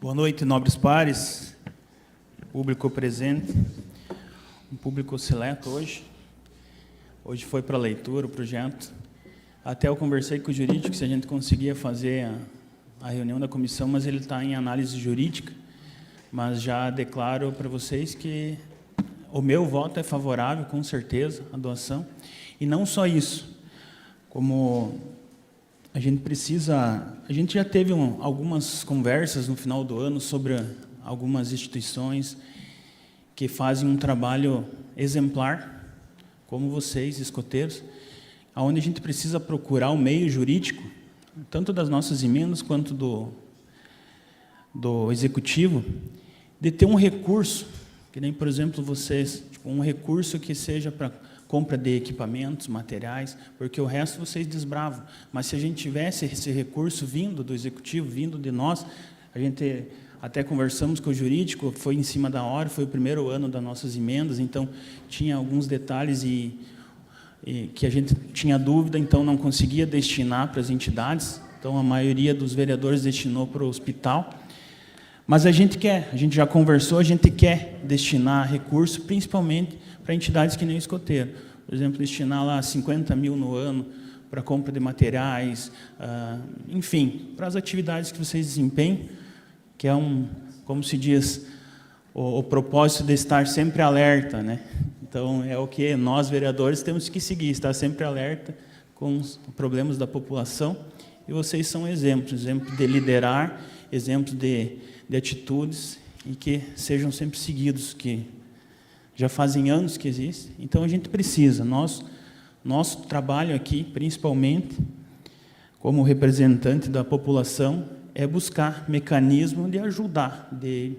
Boa noite, nobres pares, público presente, um público seleto hoje. Hoje foi para leitura o projeto. Até eu conversei com o jurídico se a gente conseguia fazer a reunião da comissão, mas ele está em análise jurídica. Mas já declaro para vocês que o meu voto é favorável, com certeza, à doação. E não só isso, como a gente já teve algumas conversas no final do ano sobre algumas instituições que fazem um trabalho exemplar, como vocês, escoteiros, onde a gente precisa procurar o meio jurídico, tanto das nossas emendas quanto do executivo, de ter um recurso, que nem, por exemplo, vocês, um recurso que seja para compra de equipamentos, materiais, porque o resto vocês desbravam. Mas se a gente tivesse esse recurso vindo do executivo, vindo de nós, a gente até conversamos com o jurídico, foi em cima da hora, foi o primeiro ano das nossas emendas, então tinha alguns detalhes e que a gente tinha dúvida, então não conseguia destinar para as entidades, então a maioria dos vereadores destinou para o hospital. Mas a gente já conversou, a gente quer destinar recurso, principalmente para entidades que nem o escoteiro. Por exemplo, destinar lá 50 mil no ano para compra de materiais, enfim, para as atividades que vocês desempenham, que é como se diz, o propósito de estar sempre alerta, né? Então, é o que nós, vereadores, temos que seguir, estar sempre alerta com os problemas da população, e vocês são exemplos de liderar, exemplos de atitudes, e que sejam sempre seguidos, que já fazem anos que existe. Então, a gente precisa, nosso trabalho aqui, principalmente, como representante da população, é buscar mecanismo de ajudar, de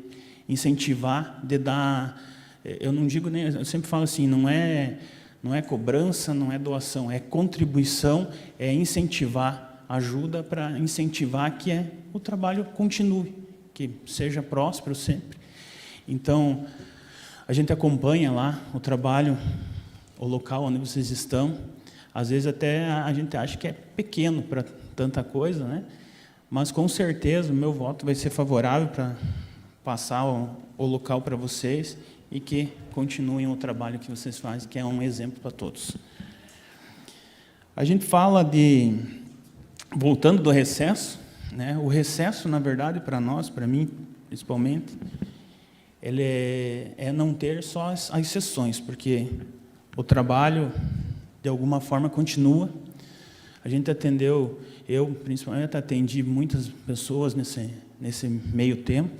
incentivar, de dar... Eu não digo nem... Eu sempre falo assim, não é cobrança, não é doação, é contribuição, é incentivar, ajuda para incentivar que o trabalho continue, que seja próspero sempre. Então, a gente acompanha lá o trabalho, o local onde vocês estão. Às vezes até a gente acha que é pequeno para tanta coisa, né? Mas com certeza o meu voto vai ser favorável para passar o local para vocês e que continuem o trabalho que vocês fazem, que é um exemplo para todos. A gente fala voltando do recesso, né? O recesso, na verdade, para nós, para mim, principalmente, ele é não ter só as sessões, porque o trabalho, de alguma forma, continua. A gente atendeu, eu, principalmente, atendi muitas pessoas nesse meio tempo,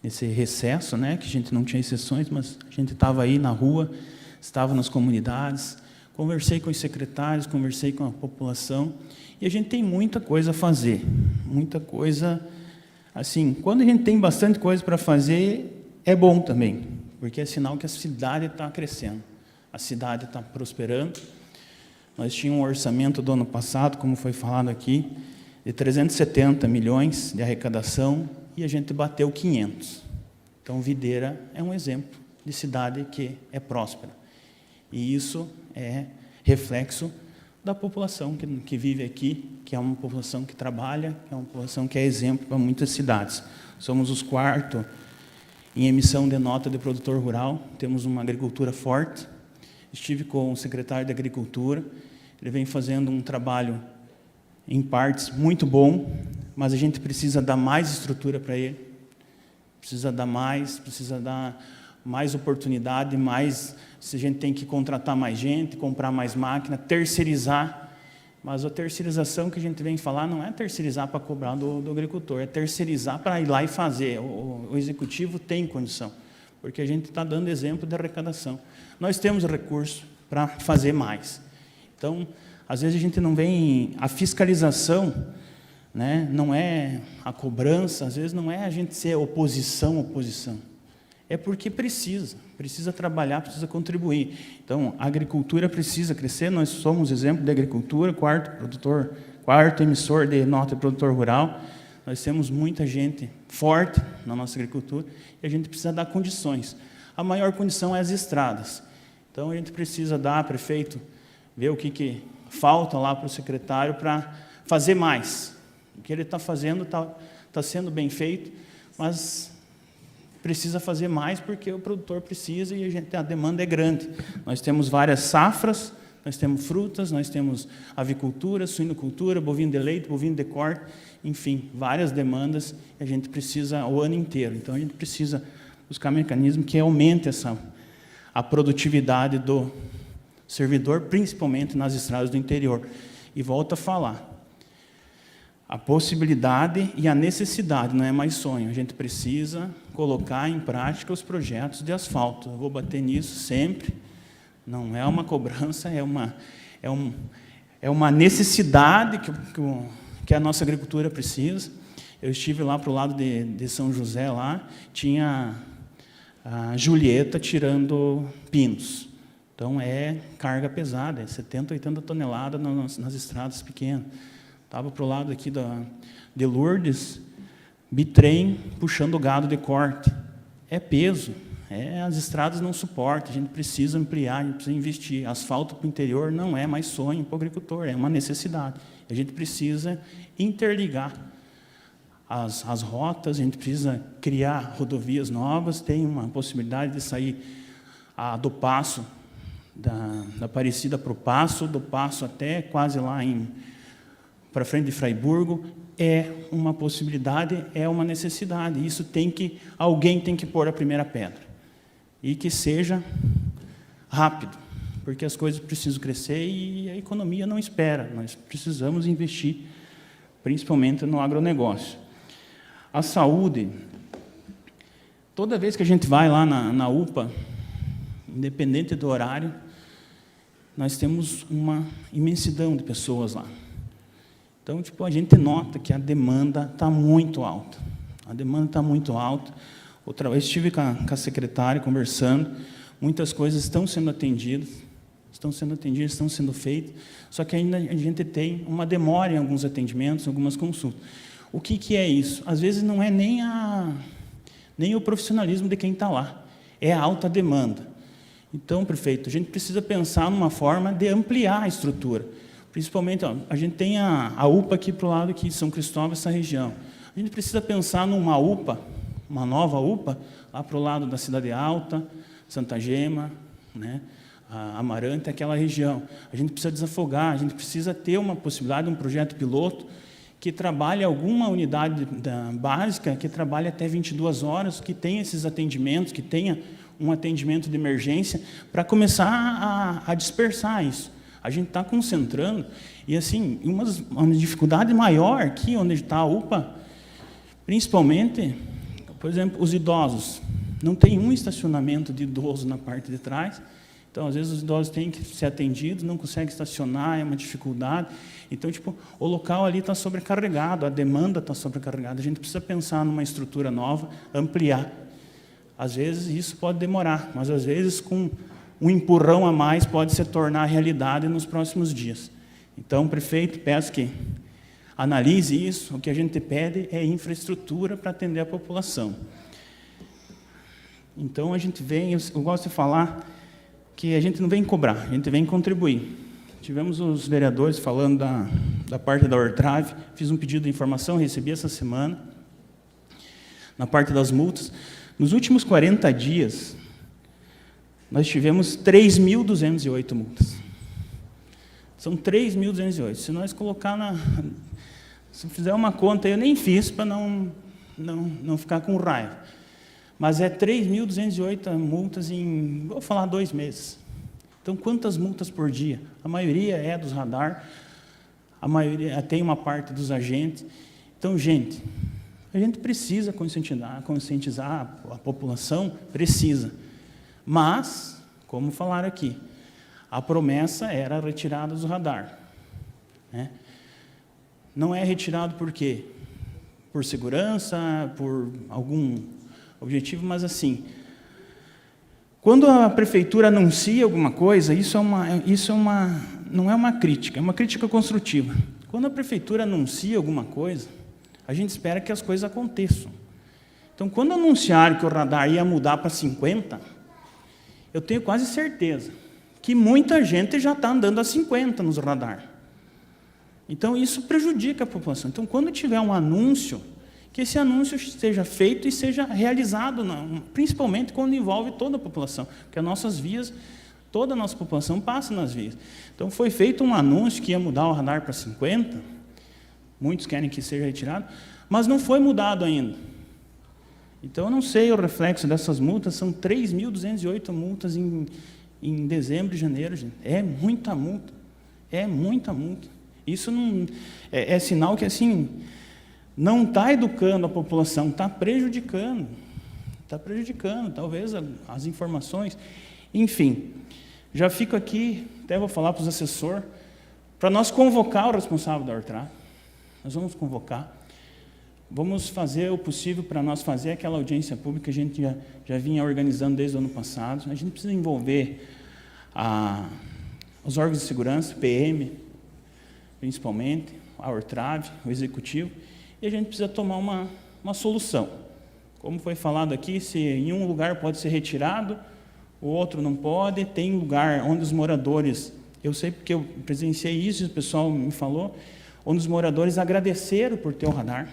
nesse recesso, né, que a gente não tinha sessões, mas a gente estava aí na rua, estava nas comunidades, conversei com os secretários, conversei com a população, e a gente tem muita coisa a fazer, muita coisa, assim, quando a gente tem bastante coisa para fazer, é bom também, porque é sinal que a cidade está crescendo, a cidade está prosperando. Nós tínhamos um orçamento do ano passado, como foi falado aqui, de 370 milhões de arrecadação, e a gente bateu 500. Então, Videira é um exemplo de cidade que é próspera. E isso é reflexo da população que vive aqui, que é uma população que trabalha, que é uma população que é exemplo para muitas cidades. Somos os quartos em emissão de nota de produtor rural, temos uma agricultura forte. Estive com o secretário de Agricultura, ele vem fazendo um trabalho, em partes, muito bom, mas a gente precisa dar mais estrutura para ele, precisa dar mais oportunidade, se a gente tem que contratar mais gente, comprar mais máquina, terceirizar. Mas a terceirização que a gente vem falar não é terceirizar para cobrar do agricultor, é terceirizar para ir lá e fazer. O executivo tem condição, porque a gente está dando exemplo de arrecadação. Nós temos recurso para fazer mais. Então, às vezes a gente não vem... A fiscalização, né, não é a cobrança, às vezes não é a gente ser oposição. É porque precisa trabalhar, precisa contribuir. Então, a agricultura precisa crescer, nós somos exemplo de agricultura, quarto emissor de nota de produtor rural, nós temos muita gente forte na nossa agricultura, e a gente precisa dar condições. A maior condição é as estradas. Então, a gente precisa dar, prefeito, ver o que falta lá para o secretário para fazer mais. O que ele está fazendo está sendo bem feito. mas precisa fazer mais porque o produtor precisa e a demanda é grande. Nós temos várias safras, nós temos frutas, nós temos avicultura, suinocultura, bovino de leite, bovino de corte, enfim, várias demandas e a gente precisa o ano inteiro. Então, a gente precisa buscar mecanismo que aumente a produtividade do servidor, principalmente nas estradas do interior. E volto a falar, a possibilidade e a necessidade, não é mais sonho. A gente precisa colocar em prática os projetos de asfalto. Eu vou bater nisso sempre. Não é uma cobrança, é uma necessidade que a nossa agricultura precisa. Eu estive lá para o lado de São José, lá, tinha a Julieta tirando pinos. Então, é carga pesada, é 70, 80 toneladas nas estradas pequenas. Estava para o lado aqui de Lourdes, bitrem puxando gado de corte. É peso, as estradas não suportam, a gente precisa ampliar, a gente precisa investir. Asfalto para o interior não é mais sonho para o agricultor, é uma necessidade. A gente precisa interligar as rotas, a gente precisa criar rodovias novas, tem uma possibilidade de sair do Passo, da Aparecida para o Passo, do Passo até quase lá para frente de Fraiburgo, é uma possibilidade, é uma necessidade. Isso alguém tem que pôr a primeira pedra. E que seja rápido, porque as coisas precisam crescer e a economia não espera. Nós precisamos investir, principalmente no agronegócio. A saúde, toda vez que a gente vai lá na UPA, independente do horário, nós temos uma imensidão de pessoas lá. Então, a gente nota que a demanda está muito alta. A demanda está muito alta. Outra vez estive com a secretária conversando, muitas coisas estão sendo atendidas, estão sendo feitas, só que ainda a gente tem uma demora em alguns atendimentos, algumas consultas. O que é isso? Às vezes não é nem o profissionalismo de quem está lá, é a alta demanda. Então, prefeito, a gente precisa pensar numa forma de ampliar a estrutura. Principalmente, a gente tem a UPA aqui para o lado aqui de São Cristóvão, essa região. A gente precisa pensar numa UPA, uma nova UPA, lá para o lado da Cidade Alta, Santa Gema, né, Amarante, aquela região. A gente precisa desafogar, a gente precisa ter uma possibilidade, um projeto piloto, que trabalhe alguma unidade básica, que trabalhe até 22 horas, que tenha esses atendimentos, que tenha um atendimento de emergência, para começar a dispersar isso. A gente está concentrando, e assim, uma dificuldade maior aqui, onde está a UPA, principalmente, por exemplo, os idosos. Não tem um estacionamento de idoso na parte de trás, então, às vezes, os idosos têm que ser atendidos, não conseguem estacionar, é uma dificuldade. Então, o local ali está sobrecarregado, a demanda está sobrecarregada. A gente precisa pensar numa estrutura nova, ampliar. Às vezes, isso pode demorar, mas, às vezes, com um empurrão a mais pode se tornar realidade nos próximos dias. Então, prefeito, peço que analise isso. O que a gente pede é infraestrutura para atender a população. Então, a gente vem, eu gosto de falar que a gente não vem cobrar, a gente vem contribuir. Tivemos os vereadores falando da parte da Ortrave, fiz um pedido de informação, recebi essa semana, na parte das multas. Nos últimos 40 dias, nós tivemos 3.208 multas. São 3.208. Se nós colocar se fizer uma conta, eu nem fiz para não ficar com raiva. Mas é 3.208 multas em, vou falar, 2 meses. Então, quantas multas por dia? A maioria é dos radar, a maioria tem uma parte dos agentes. Então, gente, a gente precisa conscientizar a população, precisa. Mas, como falaram aqui, a promessa era a retirada do radar. Né? Não é retirado por quê? Por segurança, por algum objetivo, mas assim, quando a prefeitura anuncia alguma coisa, não é uma crítica, é uma crítica construtiva. Quando a prefeitura anuncia alguma coisa, a gente espera que as coisas aconteçam. Então, quando anunciaram que o radar ia mudar para 50, eu tenho quase certeza que muita gente já está andando a 50 nos radar. Então, isso prejudica a população. Então, quando tiver um anúncio que esse anúncio seja feito e seja realizado, principalmente quando envolve toda a população, porque as nossas vias, toda a nossa população passa nas vias. Então, foi feito um anúncio que ia mudar o radar para 50, muitos querem que seja retirado, mas não foi mudado ainda. Então, eu não sei o reflexo dessas multas, são 3.208 multas em dezembro e janeiro, gente. É muita multa, é muita multa. Isso não é sinal que, assim, não está educando a população, está prejudicando, talvez as informações. Enfim, já fico aqui, até vou falar para os assessores, para nós convocar o responsável da Ortrá. Nós vamos convocar, vamos fazer o possível para nós fazer aquela audiência pública que a gente já vinha organizando desde o ano passado. A gente precisa envolver os órgãos de segurança, PM, principalmente, a Ortrave, o Executivo, e a gente precisa tomar uma solução. Como foi falado aqui, se em um lugar pode ser retirado, o outro não pode, tem lugar onde os moradores, eu sei porque eu presenciei isso, o pessoal me falou, onde os moradores agradeceram por ter o radar.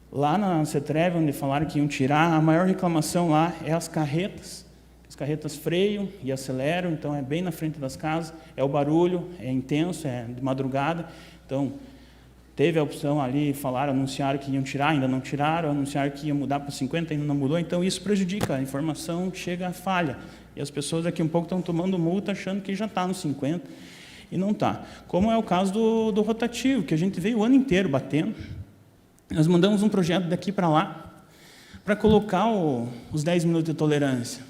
Lá na CETREV, onde falaram que iam tirar, a maior reclamação lá é as carretas. As carretas freiam e aceleram, então é bem na frente das casas, é o barulho, é intenso, é de madrugada. Então, teve a opção ali, anunciaram que iam tirar, ainda não tiraram, anunciaram que ia mudar para 50, ainda não mudou, então isso prejudica, a informação chega a falha. E as pessoas daqui um pouco estão tomando multa achando que já está no 50 e não está. Como é o caso do rotativo, que a gente veio o ano inteiro batendo. Nós mandamos um projeto daqui para lá, para colocar os 10 minutos de tolerância.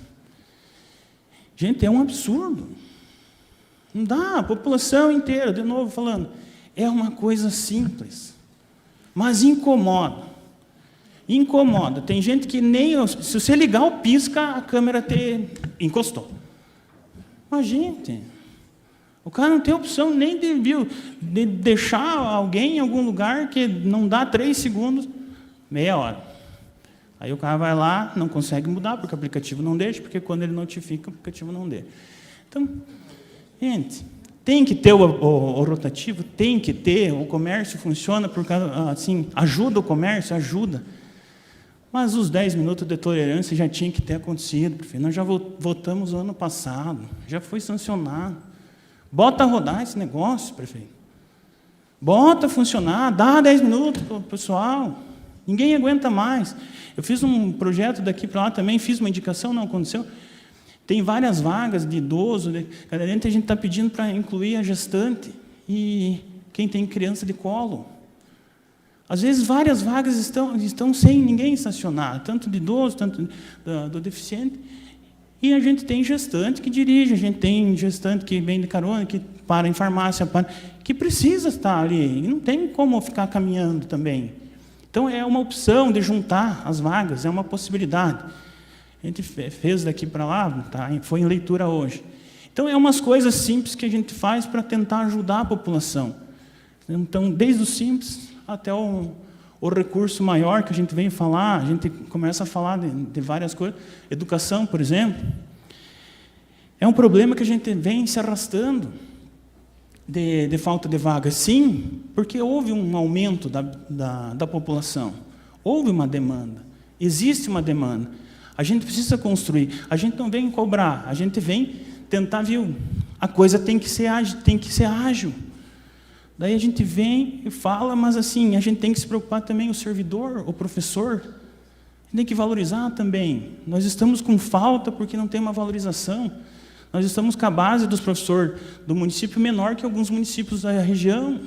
Gente, é um absurdo. Não dá, a população inteira, de novo falando, é uma coisa simples, mas incomoda. Incomoda. Tem gente que nem... Se você ligar o pisca, a câmera encostou. Mas, gente, o cara não tem opção nem de deixar alguém em algum lugar que não dá 3 segundos, meia hora. Aí o cara vai lá, não consegue mudar, porque o aplicativo não deixa, porque quando ele notifica, o aplicativo não deixa. Então, gente, tem que ter o rotativo, tem que ter, o comércio funciona, por causa, assim, ajuda o comércio, ajuda. Mas os 10 minutos de tolerância já tinha que ter acontecido, prefeito. Nós já votamos no ano passado, já foi sancionado. Bota a rodar esse negócio, prefeito. Bota funcionar, dá 10 minutos para o pessoal. Ninguém aguenta mais. Eu fiz um projeto daqui para lá também, fiz uma indicação, não aconteceu. Tem várias vagas de idoso, a gente está pedindo para incluir a gestante e quem tem criança de colo. Às vezes, várias vagas estão sem ninguém estacionar, tanto de idoso, tanto do deficiente. E a gente tem gestante que dirige, a gente tem gestante que vem de carona, que para em farmácia, que precisa estar ali, e não tem como ficar caminhando também. Então, é uma opção de juntar as vagas, é uma possibilidade. A gente fez daqui para lá, tá? Foi em leitura hoje. Então, é umas coisas simples que a gente faz para tentar ajudar a população. Então, desde o simples até o recurso maior que a gente vem falar, a gente começa a falar de várias coisas. Educação, por exemplo, é um problema que a gente vem se arrastando de falta de vagas. Sim, porque houve um aumento da população, houve uma demanda, existe uma demanda. A gente precisa construir, a gente não vem cobrar, a gente vem tentar, a coisa tem que ser ágil. Daí a gente vem e fala, mas assim, a gente tem que se preocupar também, o servidor, o professor, tem que valorizar também. Nós estamos com falta porque não tem uma valorização. Nós estamos com a base dos professores do município menor que alguns municípios da região.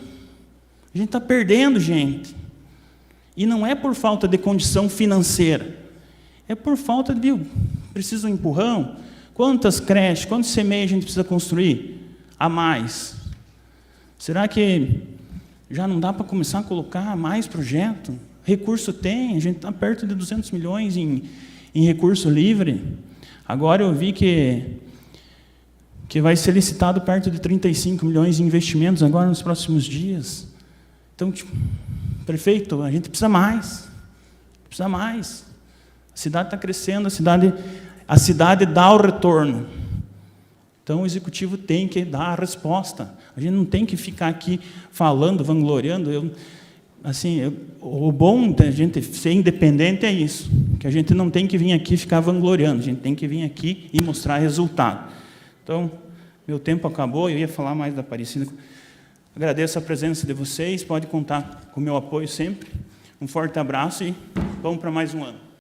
A gente está perdendo gente. E não é por falta de condição financeira. É por falta de... Precisa um empurrão? Quantas creches, quantos CMEI a gente precisa construir a mais? Será que já não dá para começar a colocar mais projeto? Recurso tem, a gente está perto de 200 milhões em recurso livre. Agora eu vi que vai ser licitado perto de 35 milhões em investimentos agora nos próximos dias. Então, prefeito, a gente precisa mais. Precisa mais. A cidade está crescendo, a cidade dá o retorno. Então, o executivo tem que dar a resposta. A gente não tem que ficar aqui falando, vangloriando. assim, o bom da gente ser independente é isso, que a gente não tem que vir aqui ficar vangloriando, a gente tem que vir aqui e mostrar resultado. Então, meu tempo acabou, eu ia falar mais da Aparecida. Agradeço a presença de vocês, pode contar com o meu apoio sempre. Um forte abraço e vamos para mais um ano.